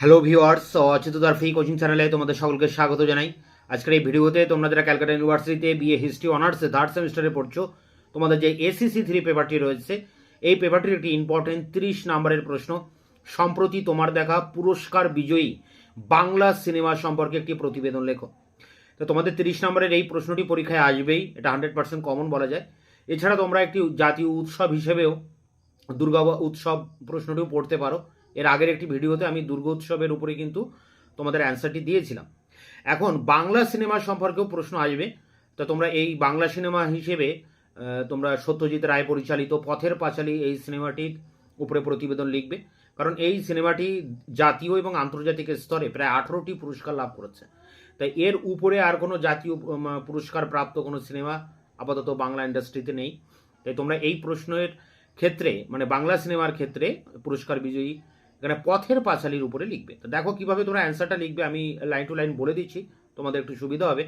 Hello viewers, অচিতদার free coaching চ্যানেলে তোমাদের সকলকে স্বাগত জানাই। আজকের এই ভিডিওতে তোমরা যারা ক্যালকাটা ইউনিভার্সিটিতে বিএ হিস্ট্রি অনার্সে থার্ড সেমিস্টারে পড়ছো, তোমাদের যে ACC3 পেপারটি রয়েছে, এই পেপারটির একটি ইম্পর্টেন্ট 30 নম্বরের প্রশ্ন। সম্প্রতি তোমার দেখা পুরস্কার বিজয়ী বাংলা সিনেমা সম্পর্কে একটি প্রতিবেদন লেখো। তো তোমাদের 30 নম্বরের এই প্রশ্নটি পরীক্ষায় আসবেই, এটা 100% কমন বলা যায়। এছাড়া তোমরা একটি জাতীয় উৎসব হিসেবেও দুর্গা উৎসব প্রশ্নটিও পড়তে পারো। এর আগের একটি ভিডিওতে আমি দুর্গা উৎসবের উপরে কিন্তু তোমাদের অ্যান্সারটি দিয়েছিলাম। এখন বাংলা সিনেমা সম্পর্কেও প্রশ্ন আসবে। তো তোমরা এই বাংলা সিনেমা হিসেবে তোমরা সত্যজিৎ রায় পরিচালিত পথের পাঁচালী এই সিনেমাটির উপরে প্রতিবেদন লিখবে, কারণ এই সিনেমাটি জাতীয় এবং আন্তর্জাতিক স্তরে প্রায় 18টি পুরস্কার লাভ করেছে। তাই এর উপরে আর কোনো জাতীয় পুরস্কার প্রাপ্ত কোনো সিনেমা আপাতত বাংলা ইন্ডাস্ট্রিতে নেই। তাই তোমরা এই প্রশ্নের ক্ষেত্রে মানে বাংলা সিনেমার ক্ষেত্রে পুরস্কার বিজয়ী এখানে পথের পাঁচালীর উপরে লিখবে। তো দেখো কিভাবে তোমরা অ্যান্সারটা লিখবে, আমি লাইন টু লাইন বলে দিচ্ছি, তোমাদের একটু সুবিধা হবে।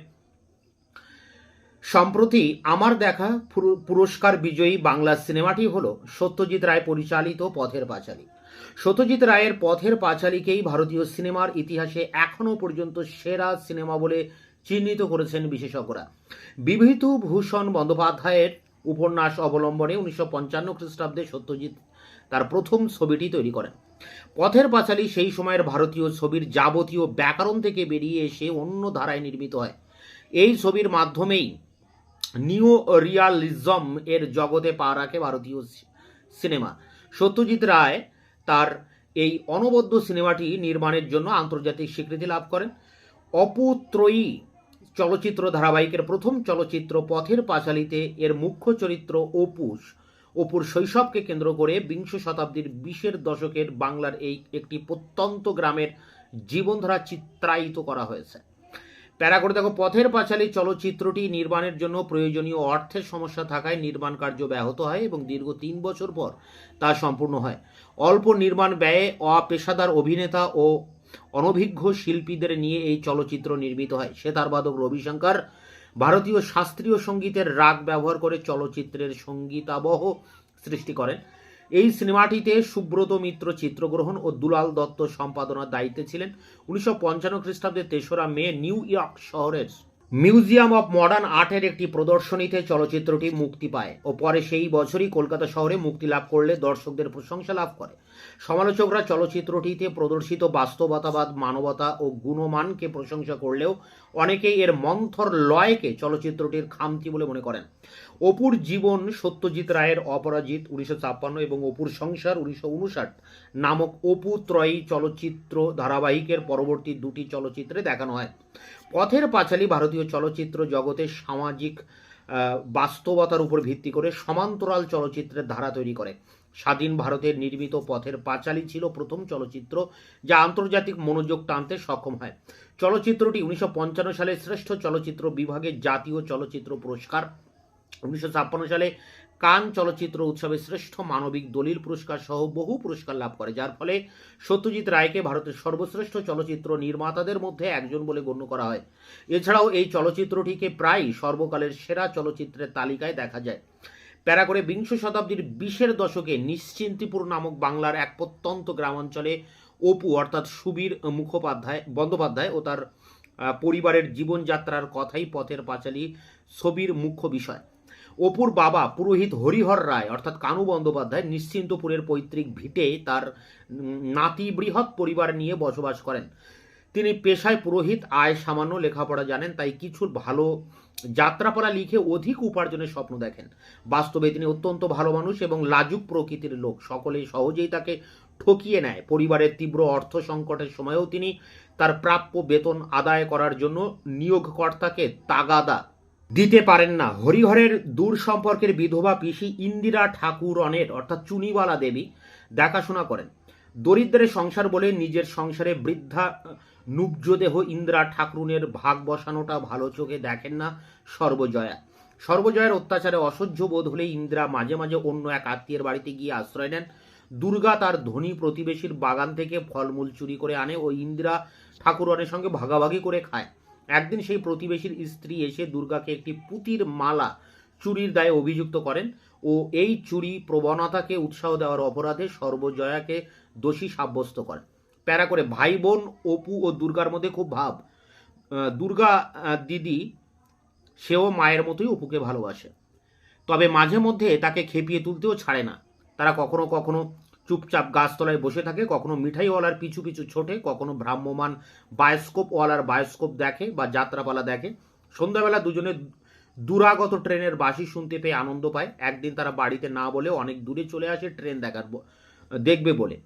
সম্প্রতি আমার দেখা পুরস্কার বিজয়ী বাংলা সিনেমাটি হলো সত্যজিৎ রায় পরিচালিত পথের পাঁচালী। সত্যজিৎ রায়ের পথের পাঁচালীকেই ভারতীয় সিনেমার ইতিহাসে এখনো পর্যন্ত সেরা সিনেমা বলে চিহ্নিত করেছেন বিশেষজ্ঞরা। বিভূতিভূষণ বন্দ্যোপাধ্যায়ের উপন্যাস অবলম্বনে 1955 খ্রিস্টাব্দে সত্যজিৎ তার প্রথম ছবিটি তৈরি করেন। পথের পাঁচালী সেই সময়ের ভারতীয় ছবির যাবতীয় ব্যাকরণ থেকে বেরিয়ে এসে অন্য ধারায় নির্মিত হয়। এই ছবির মাধ্যমেই নিও রিয়ালিজম এর জগতে পা রাখে ভারতীয় সিনেমা। সত্যজিৎ রায় তার এই অনবদ্য সিনেমাটি নির্মাণের জন্য আন্তর্জাতিক স্বীকৃতি লাভ করেন। অপুত্রয়ী চলচ্চিত্র ধারাবাহিকের প্রথম চলচ্চিত্র পথের পাঁচালীতে এর মুখ্য চরিত্র অপুর শৈশবকে কেন্দ্র করে বিংশ শতাব্দীর 20-এর দশকের বাংলার এই একটি প্রত্যন্ত গ্রামের জীবনধারা চিত্রায়িত করা হয়েছে। প্যারা করে দেখো, পথের পাঁচালী চলচ্চিত্রটি নির্মাণের জন্য প্রয়োজনীয় অর্থের সমস্যা থাকায় নির্মাণ কার্য ব্যাহত হয় এবং দীর্ঘ 3 বছর পর তা সম্পূর্ণ হয়। অল্প নির্মাণ ব্যয়ে অপেশাদার অভিনেতা ও অনভিজ্ঞ শিল্পীদের নিয়ে এই চলচ্চিত্র নির্মিত হয়। সেতারবাদক রবিশঙ্কর ভারতীয় শাস্ত্রীয় সঙ্গীতের রাগ ব্যবহার করে চলচ্চিত্রের সঙ্গীতাবহ সৃষ্টি করেন। এই সিনেমাটিতে সুব্রত মিত্র চিত্রগ্রহণ ও দুলাল দত্ত সম্পাদনার দায়িত্বে ছিলেন। 1955 খ্রিস্টাব্দের 3রা মে নিউ ইয়র্ক শহরের মিউজিয়াম অব মডার্ন আর্টের একটি প্রদর্শনীতে চলচ্চিত্রটি মুক্তি পায় ও পরে সেই বছরই কলকাতা শহরে মুক্তি লাভ করলে দর্শকদের প্রশংসা লাভ করে। সমালোচকরা চলচ্চিত্রটিতে প্রদর্শিত বাস্তবতাবাদ, মানবতা ও গুণমানকে প্রশংসা করলেও অনেকেই এর মন্থর লয়কে চলচ্চিত্রটির খামতি বলে মনে করেন। অপুর জীবন সত্যজিৎ রায়ের অপরাজিত 1956 এবং অপুর সংসার 1959 নামক অপু ত্রয়ী চলচ্চিত্র ধারাবাহিকের পরবর্তী 2টি চলচ্চিত্রে দেখানো হয়। পথের পাঁচালী ভারতীয় চলচ্চিত্র জগতের সামাজিক বাস্তবতার উপর ভিত্তি করে সমান্তরাল চলচ্চিত্রের ধারা তৈরি করে। স্বাধীন ভারতের নির্মিত পথের পাঁচালী ছিল প্রথম চলচ্চিত্র যা আন্তর্জাতিক মনোযোগ টানতে সক্ষম হয়। চলচ্চিত্রটি 1955 সালে শ্রেষ্ঠ চলচ্চিত্র বিভাগে জাতীয় চলচ্চিত্র পুরস্কার, 1956 সালে কান চলচ্চিত্র উৎসবে শ্রেষ্ঠ মানবিক দলিল পুরস্কার সহ বহু পুরস্কার লাভ করে, যার ফলে সত্যজিৎ রায়কে ভারতের সর্বশ্রেষ্ঠ চলচ্চিত্র নির্মাতাদের মধ্যে একজন বলে গণ্য করা হয়। এছাড়াও এই চলচ্চিত্রটিকে প্রায় সর্বকালের সেরা চলচ্চিত্রের তালিকায় দেখা যায়। প্যারা করে বিংশ শতাব্দীর 20-এর দশকে নিশ্চিন্তিপুর নামক বাংলার এক প্রত্যন্ত গ্রামাঞ্চলে অপু অর্থাৎ সুবীর বন্দ্যোপাধ্যায় ও তার পরিবারের জীবনযাত্রার কথাই পথের পাঁচালী ছবির মুখ্য বিষয়। অপুর বাবা পুরোহিত হরিহর রায় অর্থাৎ কানু বন্দ্যোপাধ্যায় নিশ্চিন্তপুরের পৈতৃক ভিটে তার নাতি বৃহৎ পরিবার নিয়ে বসবাস করেন। তিনি পেশায় পুরোহিত, আয় সামান্য, লেখাপড়া জানেন, তাই কিছু ভালো যাত্রাপালা লিখে অধিক উপার্জনের স্বপ্ন দেখেন। বাস্তবে তিনি অত্যন্ত ভালো মানুষ এবং লাজুক প্রকৃতির লোক। সকলেই সহজেই তাকে ঠকিয়ে নেয়। পরিবারের তীব্র অর্থ সংকটের সময়েও তিনি তার প্রাপ্য বেতন আদায় করার জন্য নিয়োগকর্তাকে তাগাদা দিতে পারেন না। হরিহরের দূর সম্পর্কের বিধবা পিসি ইন্দিরা ঠাকুরনের অর্থাৎ চুনিবালা দেবী দেখাশোনা করেন। দরিদ্রের সংসার বলে নিজের সংসারে বৃদ্ধা নুব্জদেহ ইন্দিরা ঠাকুরনের ভাগ বসানোটা ভালো চোখে দেখেন না সর্বজয়া। সর্বজয়ের অত্যাচারে অসহ্য বোধ হলে ইন্দিরা মাঝে মাঝে অন্য এক আত্মীয়ের বাড়িতে গিয়ে আশ্রয় নেন। দুর্গা তার ধনী প্রতিবেশীর বাগান থেকে ফলমূল চুরি করে আনে ও ইন্দিরা ঠাকুরনের সঙ্গে ভাগাভাগি করে খায়। একদিন সেই প্রতিবেশীর স্ত্রী এসে দুর্গাকে একটি পুঁতির মালা চুরির দায়ে অভিযুক্ত করেন ও এই চুরি প্রবণতাকে উৎসাহ দেওয়ার অপরাধে সর্বজয়াকে দোষী সাব্যস্ত করেন। প্যারা করে ভাই বোন অপু ও দুর্গার মধ্যে খুব ভাব। দুর্গা দিদি সেও মায়ের মতোই অপুকে ভালোবাসে, তবে মাঝে মধ্যে তাকে খেপিয়ে তুলতেও ছাড়ে না। তারা কখনো কখনো চুপচাপ গাছতলায় বসে থাকে, কখনো মিঠাইওয়ালার পিছু পিছু ছোটে, কখনো ভ্রাম্যমান বায়োস্কোপওয়ালার বায়োস্কোপ দেখে বা যাত্রাপালা দেখে। সন্ধ্যাবেলা দুজনে দূরাগত ট্রেনের বাঁশি শুনতে পেয়ে আনন্দ পায়। একদিন তারা বাড়িতে না বলে অনেক দূরে চলে আসে ট্রেন দেখবে বলে।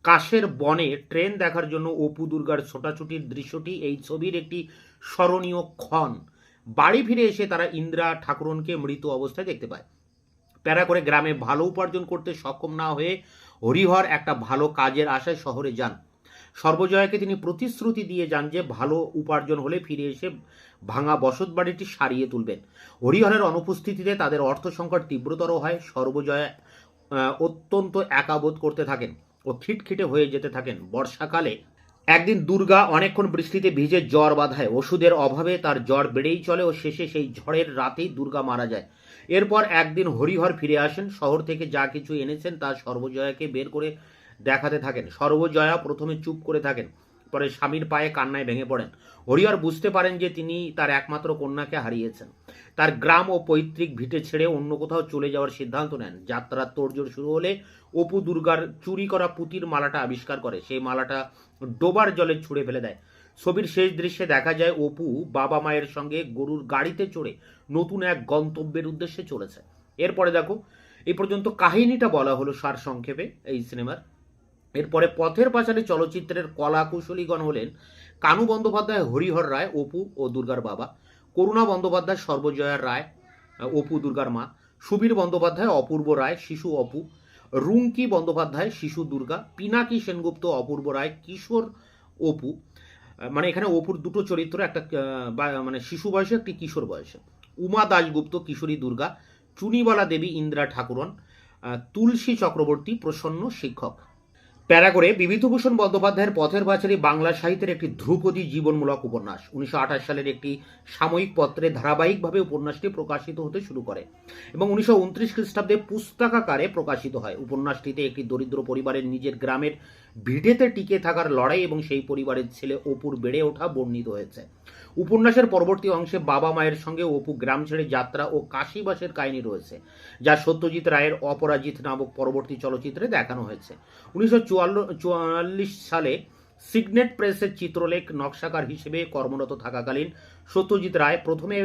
কাশের বনে ট্রেন দেখার জন্য অপু দুর্গার ছোটাছুটির দৃশ্যটি এই ছবির একটি স্মরণীয় ক্ষণ। বাড়ি ফিরে এসে তারা ইন্দিরা ঠাকুরনকে মৃত অবস্থায় দেখতে পায়। প্যারা করে গ্রামে ভালো উপার্জন করতে সক্ষম না হয়ে হরিহর একটা ভালো কাজের আশায় শহরে যান। সর্বজয়াকে তিনি প্রতিশ্রুতি দিয়ে যান যে ভালো উপার্জন হলে ফিরে এসে ভাঙা বসত বাড়িটি সারিয়ে তুলবেন। হরিহরের অনুপস্থিতিতে তাদের অর্থ সংকট তীব্রতর হয়। সর্বজয়া অত্যন্ত একা বোধ করতে থাকেন ও খিটখিটে হয়ে যেতে থাকেন। বর্ষাকালে একদিন দুর্গা অনেকক্ষণ বৃষ্টিতে ভিজে জ্বর বাঁধায়। ওষুধের অভাবে তার জ্বর বেড়েই চলে ও শেষে সেই ঝড়ের রাতেই দুর্গা মারা যায়। এরপর একদিন হরিহর ফিরে আসেন। শহর থেকে যা কিছু এনেছেন তা সর্বজয়াকে বের করে দেখাতে থাকেন। সর্বজয়া প্রথমে চুপ করে থাকেন, পরে স্বামীর পায়ে কান্নায় ভেঙে পড়েন। হরিহর বুঝতে পারেন যে তিনি তার একমাত্র কন্যাকে হারিয়েছেন। তার গ্রাম ও পৈতৃক ভিটে ছেড়ে অন্য কোথাও চলে যাওয়ার সিদ্ধান্ত নেন। যাত্রার তোড়জোড় শুরু হলে অপু দুর্গার চুরি করা পুঁতির মালাটা আবিষ্কার করে। সেই মালাটা ডোবার জলে ছুঁড়ে ফেলে দেয়। ছবির শেষ দৃশ্যে দেখা যায় অপু বাবা মায়ের সঙ্গে গরুর গাড়িতে চড়ে নতুন এক গন্তব্যের উদ্দেশ্যে চলেছে। এরপরে দেখো, এই পর্যন্ত কাহিনীটা বলা হলো সারসংক্ষেপে এই সিনেমার। এরপরে পথের পাঁচালী চলচ্চিত্রের কলা কুশলীগণ হলেন কানু বন্দ্যোপাধ্যায়, হরিহর রায়, অপু ও দুর্গার বাবা; করুণা বন্দ্যোপাধ্যায়, সর্বজয়া রায়, অপু দুর্গার মা; সুবীর বন্দ্যোপাধ্যায়, অপূর্ব রায়, শিশু অপু; রুঙ্কি বন্দ্যোপাধ্যায়, শিশু দুর্গা; পিনাকি সেনগুপ্ত, অপূর্ব রায়, কিশোর অপু। মানে এখানে অপুর দুটো চরিত্র, একটা মানে শিশু বয়সে, একটি কিশোর বয়সে; উমা দাশগুপ্ত, কিশোরী দুর্গা; চুনিবালা দেবী, ইন্দিরা ঠাকুরন; তুলসী চক্রবর্তী, প্রসন্ন শিক্ষক। প্যারা করে বিভূতিভূষণ বন্দ্যোপাধ্যায়ের পথের পাঁচালী বাংলা সাহিত্যের একটি ধ্রুপদী জীবনমূলক উপন্যাস। 1928 সালের একটি সাময়িক পত্রে ধারাবাহিকভাবে উপন্যাসটি প্রকাশিত হতে শুরু করে এবং 1929 খ্রিস্টাব্দে পুস্তকাকারে প্রকাশিত হয়। উপন্যাসটিতে একটি দরিদ্র পরিবারের নিজের গ্রামের ভিটেতে টিকে থাকার লড়াই এবং সেই পরিবারের ছেলে অপুর বেড়ে ওঠা বর্ণিত হয়েছে। উপন্যাসের পরবর্তী অংশে বাবা মায়ের সঙ্গে অপু গ্রাম ছেড়ে যাত্রা ও কাশীবাসের কাহিনী রয়েছে, যা সত্যজিৎ রায়ের অপরাজিত নামক পরবর্তী চলচ্চিত্রে দেখানো হয়েছে। 1944 সালে সিগনেট প্রেসের চিত্রলেখ নকশাকার হিসেবে কর্মরত থাকাকালীন সত্যজিৎ রায় প্রথমে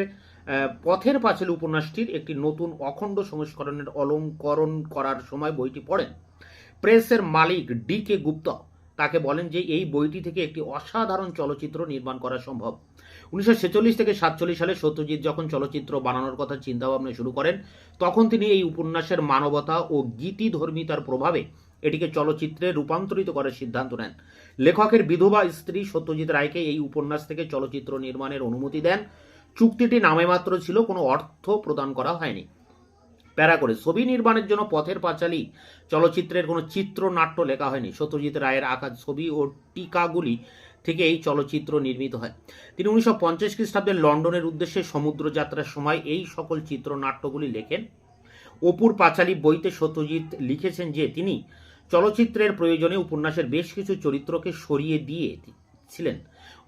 পথের পাঁচালী উপন্যাসটির একটি নতুন অখণ্ড সংস্করণের অলঙ্করণ করার সময় বইটি পড়েন। প্রেসের মালিক ডি কে গুপ্তা তাকে বলেন যে এই বইটি থেকে একটি অসাধারণ চলচ্চিত্র নির্মাণ করা সম্ভব। 1946 থেকে 1947 সালে সত্যজিৎ যখন চলচ্চিত্র বানানোর কথা চিন্তাভাবনা শুরু করেন, তখন তিনি এই উপন্যাসের মানবতা ও গীতিধর্মিতার প্রভাবে এটিকে চলচ্চিত্রে রূপান্তরিত করার সিদ্ধান্ত নেন। লেখকের বিধবা স্ত্রী সত্যজিৎ রায়কে এই উপন্যাস থেকে চলচ্চিত্র নির্মাণের অনুমতি দেন। চুক্তিটি নামেমাত্র ছিল, কোনো অর্থ প্রদান করা হয়নি। প্যারা করে ছবি নির্মাণের জন্য পথের পাঁচালী চলচ্চিত্রের কোনো চিত্রনাট্য লেখা হয়নি। সত্যজিৎ রায়ের আঁকা ছবি ও টিকাগুলি থেকে এই চলচ্চিত্র নির্মিত হয়। তিনি 1950 খ্রিস্টাব্দে লন্ডনের উদ্দেশ্যে সমুদ্র যাত্রার সময় এই সকল চিত্রনাট্যগুলি লেখেন। অপুর পাঁচালী বইতে সত্যজিৎ লিখেছেন যে তিনি চলচ্চিত্রের প্রয়োজনে উপন্যাসের বেশ কিছু চরিত্রকে সরিয়ে দিয়েছিলেন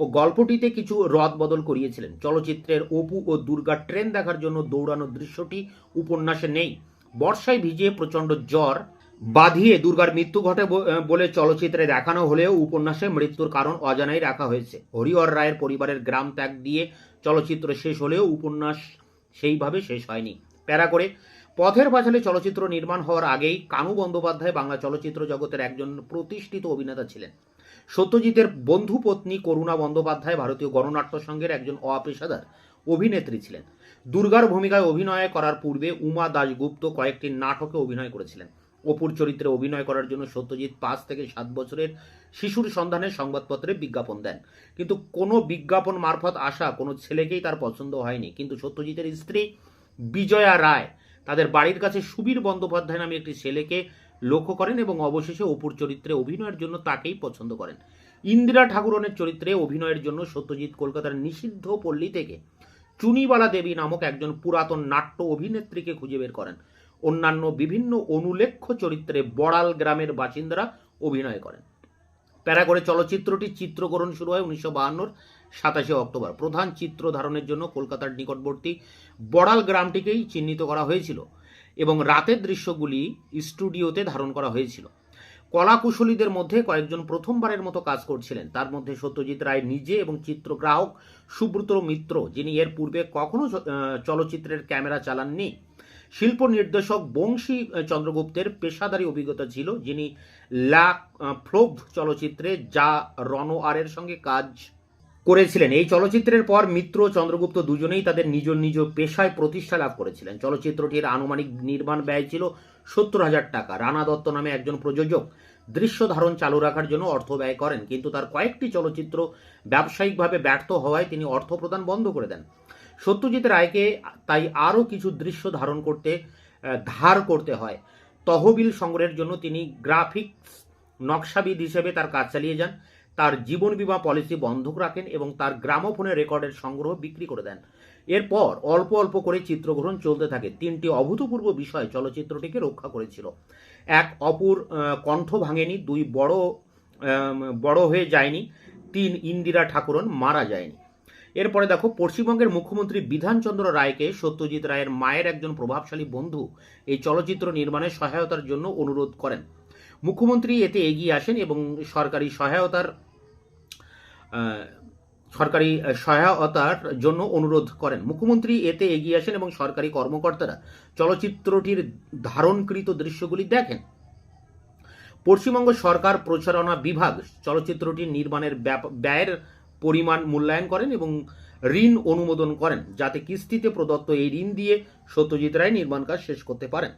ও গল্পটিতে কিছু রদবদল করিয়েছিলেন। চলচ্চিত্রের অপু ও দুর্গা ট্রেন দেখার জন্য দৌড়ানোর দৃশ্যটি উপন্যাসে নেই। বর্ষায় ভিজে প্রচণ্ড জ্বর বাঁধিয়ে দুর্গার মৃত্যু ঘটে বলে চলচ্চিত্রে দেখানো হলেও উপন্যাসে মৃত্যুর কারণ অজানাই রাখা হয়েছে। হরিহর রায়ের পরিবারের গ্রাম ত্যাগ দিয়ে চলচ্চিত্র শেষ হলেও উপন্যাস সেইভাবে শেষ হয়নি। প্যারা করে পথের পাঁচালী চলচ্চিত্র নির্মাণ হওয়ার আগেই কানু বন্দ্যোপাধ্যায় বাংলা চলচ্চিত্র জগতের একজন প্রতিষ্ঠিত অভিনেতা ছিলেন। সত্যজিতের বন্ধু পত্নী করুণা বন্দ্যোপাধ্যায় ভারতীয় গণনাট্য সংঘের একজন অপেশাদার অভিনেত্রী ছিলেন। দুর্গার ভূমিকায় অভিনয় করার পূর্বে উমা দাশগুপ্ত কয়েকটি নাটকে অভিনয় করেছিলেন। অপুর চরিত্রে অভিনয় করার জন্য সত্যজিৎ 5 থেকে 7 বছরের শিশুর সন্ধানে সংবাদপত্রে বিজ্ঞাপন দেন, কিন্তু কোনো বিজ্ঞাপন মারফত আসা কোনো ছেলেকেই তার পছন্দ হয়নি। কিন্তু সত্যজিতের স্ত্রী বিজয়া রায় তাদের বাড়ির কাছে সুবীর বন্দ্যোপাধ্যায় নামে একটি ছেলেকে লক্ষ্য করেন এবং অবশেষে অপুর চরিত্রে অভিনয়ের জন্য তাকেই পছন্দ করেন। ইন্দিরা ঠাকুরনের চরিত্রে অভিনয়ের জন্য সত্যজিৎ কলকাতার নিষিদ্ধ পল্লী থেকে চুনিবালা দেবী নামক একজন পুরাতন নাট্য অভিনেত্রীকে খুঁজে বের করেন। অন্যান্য বিভিন্ন অনুল্লেখ্য চরিত্রে বড়াল গ্রামের বাসিন্দারা অভিনয় করেন। প্যারা করে চলচ্চিত্রটির চিত্রগ্রহণ শুরু হয় 1952 27 অক্টোবর। প্রধান চিত্র ধারণের জন্য কলকাতার নিকটবর্তী বড়াল গ্রামটিকেই চিহ্নিত করা হয়েছিল এবং রাতের দৃশ্যগুলি স্টুডিওতে ধারণ করা হয়েছিল। কলাকুশলীদের মধ্যে কয়েকজন প্রথমবারের মতো কাজ করছিলেন, তার মধ্যে সত্যজিৎ রায় নিজে এবং চিত্রগ্রাহক সুব্রত মিত্র, যিনি এর পূর্বে কখনো চলচ্চিত্রের ক্যামেরা চালাননি। শিল্প নির্দেশক বংশী চন্দ্রগুপ্তের পেশাদারী অভিজ্ঞতা ছিল, যিনি লা ফ্লোভ চলচ্চিত্রে যা রনোয়ারের সঙ্গে কাজ করেছিলেন। এই চলচ্চিত্রের পর মিত্র ও চন্দ্রগুপ্ত দুজনেই তাদের নিজ নিজ পেশায় প্রতিষ্ঠা লাভ করেছিলেন। চলচ্চিত্রটির আনুমানিক নির্মাণ ব্যয় ছিল 70,000 টাকা। রানা দত্ত নামে একজন প্রযোজক দৃশ্য ধারণ চালু রাখার জন্য অর্থ ব্যয় করেন, কিন্তু তার কয়েকটি চলচ্চিত্র ব্যবসায়িকভাবে ব্যর্থ হওয়ায় তিনি অর্থ প্রদান বন্ধ করে দেন। সত্যজিৎ রায়কে তাই আরও কিছু দৃশ্য ধার করতে হয়। তহবিল সংগ্রহের জন্য তিনি গ্রাফিক্স নকশাবিদ হিসেবে তার কাজ চালিয়ে যান, তার জীবন বীমা পলিসি বন্ধক রাখেন এবং তার গ্রামোফোনের রেকর্ডের সংগ্রহ বিক্রি করে দেন। এরপর অল্প অল্প করে চিত্রগ্রহণ চলতে থাকে। 3টি অভূতপূর্ব বিষয় চলচ্চিত্রটিকে রক্ষা করেছিল। এক, অপুর কণ্ঠ ভাঙেনি। 2, বড় হয়ে যায়নি। 3, ইন্দিরা ঠাকুরন মারা যায়নি। এরপরে দেখো, পশ্চিমবঙ্গের মুখ্যমন্ত্রী বিধানচন্দ্র রায়কে সত্যজিৎ রায়ের মায়ের একজন প্রভাবশালী বন্ধু এই চলচ্চিত্র নির্মাণে সহায়তার জন্য অনুরোধ করেন। মুখ্যমন্ত্রী এতে এগিয়ে আসেন এবং সরকারি সহায়তার জন্য অনুরোধ করেন। মুখ্যমন্ত্রী এতে এগিয়ে আসেন এবং সরকারি কর্মকর্তারা চলচ্চিত্রটির ধারণকৃত দৃশ্যগুলি দেখেন। পশ্চিমবঙ্গ সরকার প্রচারণা বিভাগ চলচ্চিত্রটির নির্মাণের ব্যয়ের পরিমাণ মূল্যায়ন করেন এবং ঋণ অনুমোদন করেন, যাতে কিস্তিতে প্রদত্ত এই ঋণ দিয়ে সত্যজিৎ রায় নির্মাণ কাজ শেষ করতে পারেন।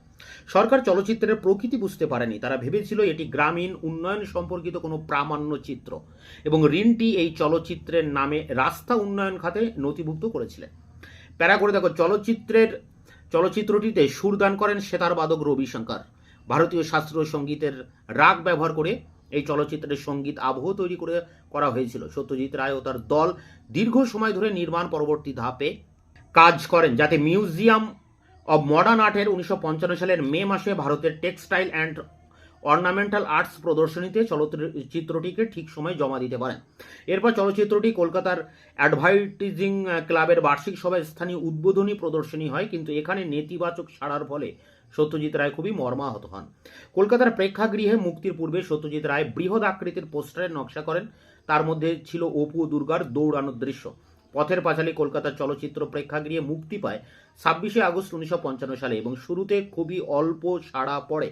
সরকার চলচ্চিত্রের প্রকৃতি বুঝতে পারেনি। তারা ভেবেছিল এটি গ্রামীণ উন্নয়ন সম্পর্কিত কোনো প্রামাণ্য চিত্র এবং ঋণটি এই চলচ্চিত্রের নামে রাস্তা উন্নয়ন খাতে নথিভুক্ত করেছিলেন। প্যারা করে দেখো, চলচ্চিত্রটিতে সুরদান করেন সেতার বাদক রবিশঙ্কর। ভারতীয় শাস্ত্রীয় সঙ্গীতের রাগ ব্যবহার করে এই চলচ্চিত্রের সঙ্গীত আবহ তৈরি করা হয়েছিল। সত্যজিৎ রায় ও তার দল দীর্ঘ সময় ধরে নির্মাণ পরবর্তী ধাপে কাজ করেন, যাতে মিউজিয়াম অব মডার্ন আর্টের 1955 সালের মে মাসে ভারতের টেক্সটাইল অ্যান্ড অর্নামেন্টাল আর্টস প্রদর্শনীতে চলচ্চিত্রটিকে ঠিক সময়ে জমা দিতে পারেন। এরপর চলচ্চিত্রটি কলকাতার অ্যাডভার্টাইজিং ক্লাবের বার্ষিক সভায় স্থানীয় উদ্বোধনী প্রদর্শনী হয়, কিন্তু এখানে নেতিবাচক সাড়ার ফলে সত্যজিৎ রায় খুবই মর্মাহত হন। কলকাতার প্রেক্ষাগৃহে মুক্তির পূর্বে সত্যজিৎ রায় বৃহৎ আকৃতির পোস্টারের নকশা করেন। তার মধ্যে ছিল অপু ও দুর্গার দৌড়ানোর দৃশ্য। পথের পাঁচালী কলকাতার চলচ্চিত্র প্রেক্ষাগৃহে মুক্তি পায় 26 আগস্ট 1955 সালে এবং শুরুতে খুবই অল্প সাড়া পড়ে,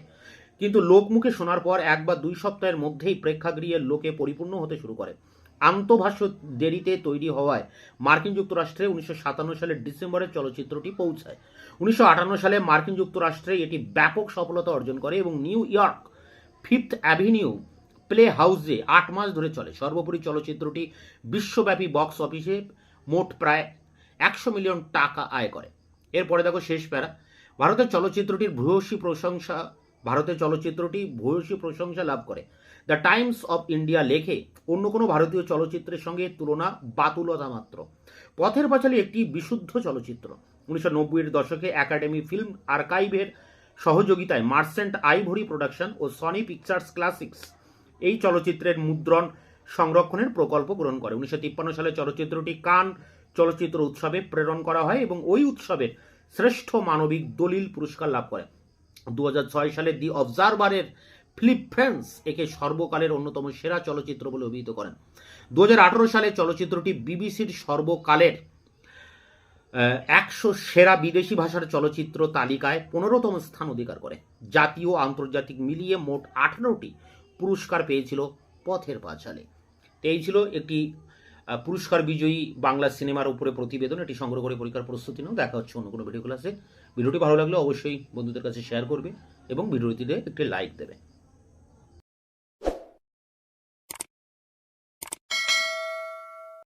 কিন্তু লোকমুখে শোনার পর 1 বা 2 সপ্তাহের মধ্যেই প্রেক্ষাগৃহের লোকে পরিপূর্ণ হতে শুরু করে। আন্তঃভাষ্য দেরিতে তৈরি হওয়ায় মার্কিন যুক্তরাষ্ট্রে 1957 সালের ডিসেম্বরে চলচ্চিত্রটি পৌঁছায়। 1958 সালে মার্কিন যুক্তরাষ্ট্রে এটি ব্যাপক সফলতা অর্জন করে এবং new York 5th avenue play হাউসে 8 মাস ধরে চলে। সর্বোপরি চলচ্চিত্রটি বিশ্বব্যাপী বক্স অফিসে মোট প্রায় 100 মিলিয়ন টাকা আয় করে। এরপরে দেখো শেষ প্যারা, ভারতের চলচ্চিত্রটি ভূয়সী প্রশংসা লাভ করে। দ্য টাইমস অফ ইন্ডিয়া লেখে, অন্য কোনো ভারতীয় চলচ্চিত্রের সঙ্গে তুলনা বাতুলতা মাত্র। পথের পাঁচালী একটি বিশুদ্ধ চলচ্চিত্র। 1990-এর দশকে একাডেমি ফিল্ম আর্কাইভের সহযোগিতায় মার্চেন্ট আইভরি প্রোডাকশন ও সনি পিকচার্স ক্লাসিক্স এই চলচ্চিত্রের মুদ্রণ সংরক্ষণের প্রকল্প গ্রহণ করে। 1953 সালে চলচ্চিত্রটি কান চলচ্চিত্র উৎসবে প্রেরণ করা হয় এবং ওই উৎসবের শ্রেষ্ঠ মানবিক দলিল পুরস্কার লাভ করে। 2006 সালে দি অবজারভারের ফিলিপ ফ্রেন্স একে সর্বকালের অন্যতম সেরা চলচ্চিত্র বলে অভিহিত করেন। 2018 সালে চলচ্চিত্রটি বিবিসির সর্বকালের 100 সেরা বিদেশি ভাষার চলচ্চিত্র তালিকায় 15তম স্থান অধিকার করে। জাতীয় ও আন্তর্জাতিক মিলিয়ে মোট 18টি পুরস্কার পেয়েছিল পথের পাঁচালী। এই ছিল একটি পুরস্কার বিজয়ী বাংলা সিনেমার উপরে প্রতিবেদন। এটি সংগ্রহ করে পরীক্ষার প্রস্তুতি নাও। দেখা হচ্ছে অন্য কোনো ভিডিও ক্লাসে। ভিডিওটি ভালো লাগলে অবশ্যই বন্ধুদের কাছে শেয়ার করবে এবং ভিডিওটিতে একটি লাইক দেবে।